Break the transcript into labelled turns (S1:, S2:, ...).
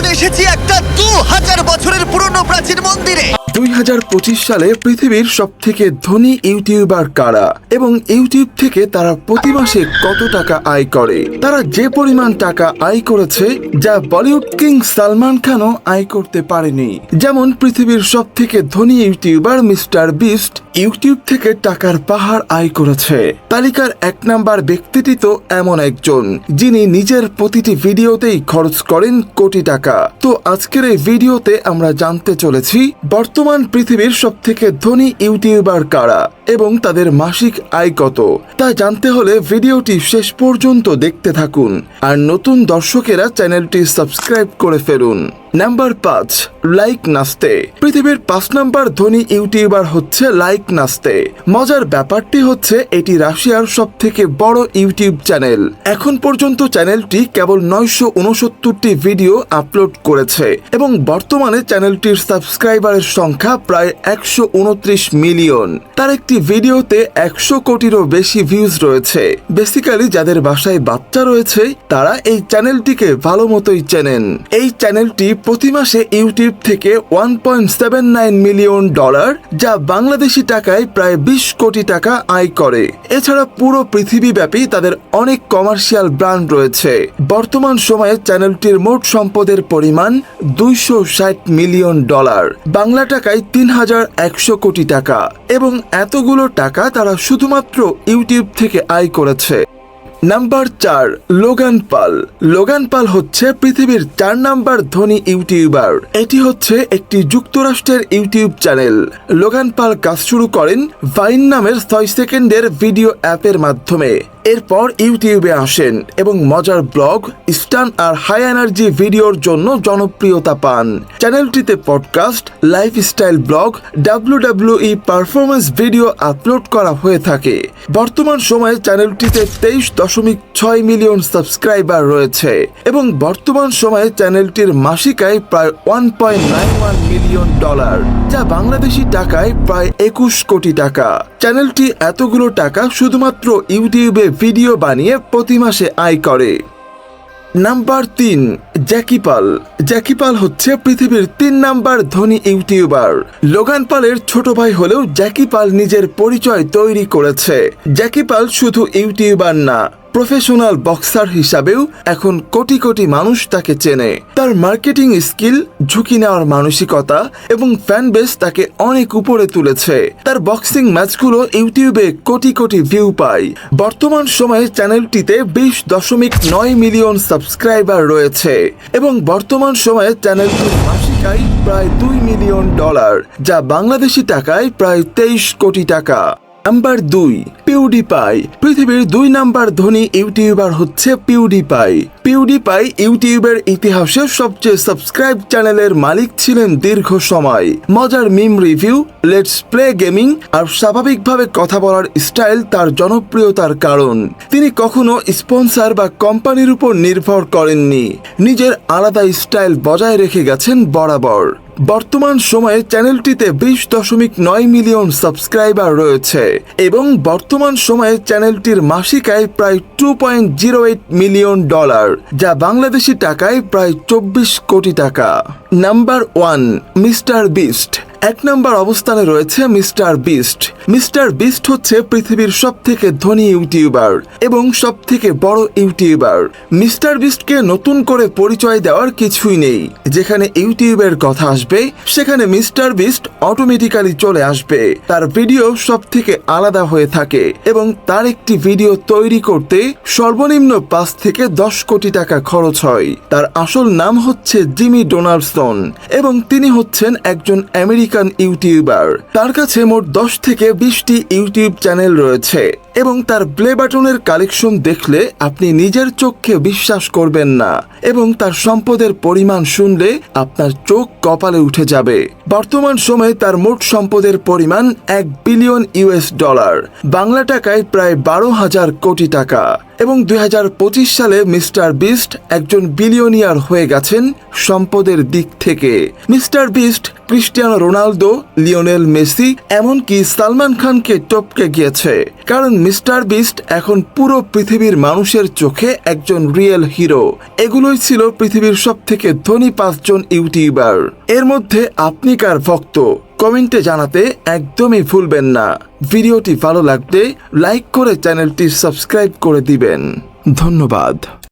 S1: এখন এসেছি একটা 2000 বছরের পুরনো প্রাচীন মন্দিরে।
S2: 2025 সালে পৃথিবীর সবথেকে ধনী ইউটিউবার কারা এবং ইউটিউব থেকে তারা প্রতি মাসে কত টাকা আয় করে? তারা যে পরিমাণ টাকা আয় করেছে যা বলিউড কিং সালমান খানও আয় করতে পারেনি। যেমন পৃথিবীর সবথেকে ধনী ইউটিউবার মিস্টার বিস্ট ইউটিউব থেকে টাকার পাহাড় আয় করেছে। তালিকার 1 নাম্বার ব্যক্তিটি তো এমন একজন যিনি নিজের প্রতিটি ভিডিওতেই খরচ করেন কোটি টাকা। তো আজকের এই ভিডিওতে আমরা জানতে চলেছি বর্তমান পৃথিবীর সবথেকে ধনী ইউটিউবার কারা এবং তাদের মাসিক আয় কত। তা জানতে হলে ভিডিওটি শেষ পর্যন্ত দেখতে থাকুন আর নতুন দর্শকেরা চ্যানেলটি সাবস্ক্রাইব করে ফেলুন। নাম্বার 5, লাইক নাস্তে। পৃথিবীর 5 নাম্বার ধনী ইউটিউবার হচ্ছে লাইক নাস্তে। মজার ব্যাপারটি হচ্ছে এটি রাশিয়ার সবথেকে বড় ইউটিউব চ্যানেল। এখন পর্যন্ত চ্যানেলটি কেবল 969টি ভিডিও আপলোড করেছে এবং বর্তমানে চ্যানেলটির সাবস্ক্রাইবারের সংখ্যা প্রায় 129 মিলিয়ন। তার একটি ভিডিওতে 100 কোটিরও বেশি ভিউজ রয়েছে। বেসিক্যালি যাদের বাসায় বাচ্চা রয়েছে তারা এই চ্যানেলটিকে ভালো মতোই চেনেন। এই চ্যানেলটি প্রতি মাসে ইউটিউব থেকে $1.79 মিলিয়ন, যা বাংলাদেশি টাকায় প্রায় 20 কোটি টাকা আয় করে। এছাড়া পুরো পৃথিবীব্যাপী তাদের অনেক কমার্শিয়াল ব্র্যান্ড রয়েছে। বর্তমান সময়ে চ্যানেলটির মোট সম্পদের পরিমাণ $260 মিলিয়ন, বাংলা টাকায় 3100 কোটি টাকা এবং এতগুলো টাকা তারা শুধুমাত্র ইউটিউব থেকে আয় করেছে। নাম্বার 4, লোগান পাল। লোগান পাল হচ্ছে পৃথিবীর 4 নাম্বার ধনী ইউটিউবার। এটি হচ্ছে একটি যুক্তরাষ্ট্রের ইউটিউব চ্যানেল। লোগান পাল কাজ শুরু করেন ভাইন নামের 6 সেকেন্ডের ভিডিও অ্যাপের মাধ্যমে। এরপর ইউটিউবে আসেন এবং মজার ব্লগ, স্টান আর হাই এনার্জি ভিডিওর জন্য জনপ্রিয়তা পান। চ্যানেলটিতে podcast, lifestyle blog, WWE performance video upload করা হয়ে থাকে। বর্তমান সময়ে চ্যানেলটিতে 23.6 মিলিয়ন সাবস্ক্রাইবার রয়েছে এবং বর্তমান সময়ে চ্যানেলটির মাসিক আয় প্রায় $1.91 মিলিয়ন, যা বাংলাদেশি টাকায় প্রায় 21 কোটি টাকা। চ্যানেলটি এতগুলো টাকা শুধুমাত্র ইউটিউবে ভিডিও বানিয়ে প্রতি মাসে আয় করে। নাম্বার 3, জ্যাকি পাল। জ্যাকি পাল হচ্ছে পৃথিবীর 3 নাম্বার ধনী ইউটিউবার। লোগান পালের ছোট ভাই হলেও জ্যাকি পাল নিজের পরিচয় তৈরি করেছে। জ্যাকি পাল শুধু ইউটিউবার না, প্রফেশনাল বক্সার হিসাবেও এখন কোটি কোটি মানুষ তাকে চেনে। তার মার্কেটিং স্কিল, ঝুঁকি নেওয়ার মানসিকতা এবং ফ্যান বেস তাকে অনেক উপরে তুলেছে। তার বক্সিং ম্যাচগুলো ইউটিউবে কোটি কোটি ভিউ পায়। বর্তমান সময়ে চ্যানেলটিতে 20.9 মিলিয়ন সাবস্ক্রাইবার রয়েছে এবং বর্তমান সময়ে চ্যানেলটির মাসিক আয় প্রায় $2 মিলিয়ন, যা বাংলাদেশি টাকায় প্রায় 23 কোটি টাকা। Number 2, PewDiePie. পৃথিবীর 2 নাম্বার ধনী ইউটিউবার হচ্ছে পিউডিপাই। পিউডিপাই ইউটিউবের ইতিহাসে সবচেয়ে সাবস্ক্রাইব চ্যানেলের মালিক ছিলেন দীর্ঘ সময়। মজার meme review, let's play gaming আর স্বাভাবিকভাবে কথা বলার স্টাইল তার জনপ্রিয়তার কারণ। তিনি কখনো স্পন্সর বা কোম্পানির উপর নির্ভর করেননি, নিজের আলাদা স্টাইল বজায় রেখে গেছেন বরাবর। বর্তমান সময়ে চ্যানেলটিতে 20.9 মিলিয়ন সাবস্ক্রাইবার রয়েছে এবং বর্তমান সময়ে চ্যানেলটির মাসিক আয় প্রায় $2.08 মিলিয়ন, যা বাংলাদেশি টাকায় প্রায় 24 কোটি টাকা। Number 1, mister beast. 1 নম্বর অবস্থানে রয়েছে মিস্টার বিস্ট। মিস্টার বিস্ট হচ্ছে পৃথিবীর সবথেকে ধনী ইউটিউবার এবং সবথেকে বড় ইউটিউবার। মিস্টার বিস্টকে নতুন করে পরিচয় দেওয়ার কিছুই নেই। যেখানে ইউটিউবের কথা আসবে সেখানে মিস্টার বিস্ট অটোমেটিক্যালি চলে আসবে। তার ভিডিও সবথেকে আলাদা হয়ে থাকে এবং তার একটি ভিডিও তৈরি করতে সর্বনিম্ন 5 থেকে 10 কোটি টাকা খরচ হয়। তার আসল নাম হচ্ছে জিমি ডোনাল্ডসন এবং তিনি হচ্ছেন একজন আমেরিকান ইউটিউবার। তার কাছে মোট 10 থেকে 20টি ইউটিউব চ্যানেল রয়েছে এবং তার প্লে বাটনের কালেকশন দেখলে আপনি নিজের চোখে বিশ্বাস করবেন না এবং তার সম্পদের পরিমাণ শুনলে আপনার চোখ কপালে উঠে যাবে। বর্তমান সময়ে তার মোট সম্পদের পরিমাণ $1 বিলিয়ন। ডলার, বাংলা টাকায় প্রায় 12,000 কোটি টাকা। এবং 2025 সালে মিস্টার বিস্ট একজন বিলিয়নিয়ার হয়ে গেছেন সম্পদের দিক থেকে। Mister beast Cristiano Ronaldo, Lionel Messi, এমনকি সালমান খানকে টপকে গিয়েছে, কারণ মিস্টার বিস্ট এখন পুরো পৃথিবীর মানুষের চোখে একজন রিয়েল হিরো। এগুলোই ছিল পৃথিবীর সবথেকে ধনী 5 জন ইউটিউবার। এর মধ্যে আপনি কার ভক্ত? কমেন্টে জানাতে একদমই ভুলবেন না। ভিডিওটি ভালো লাগলে লাইক করে চ্যানেলটি সাবস্ক্রাইব করে দিবেন। ধন্যবাদ।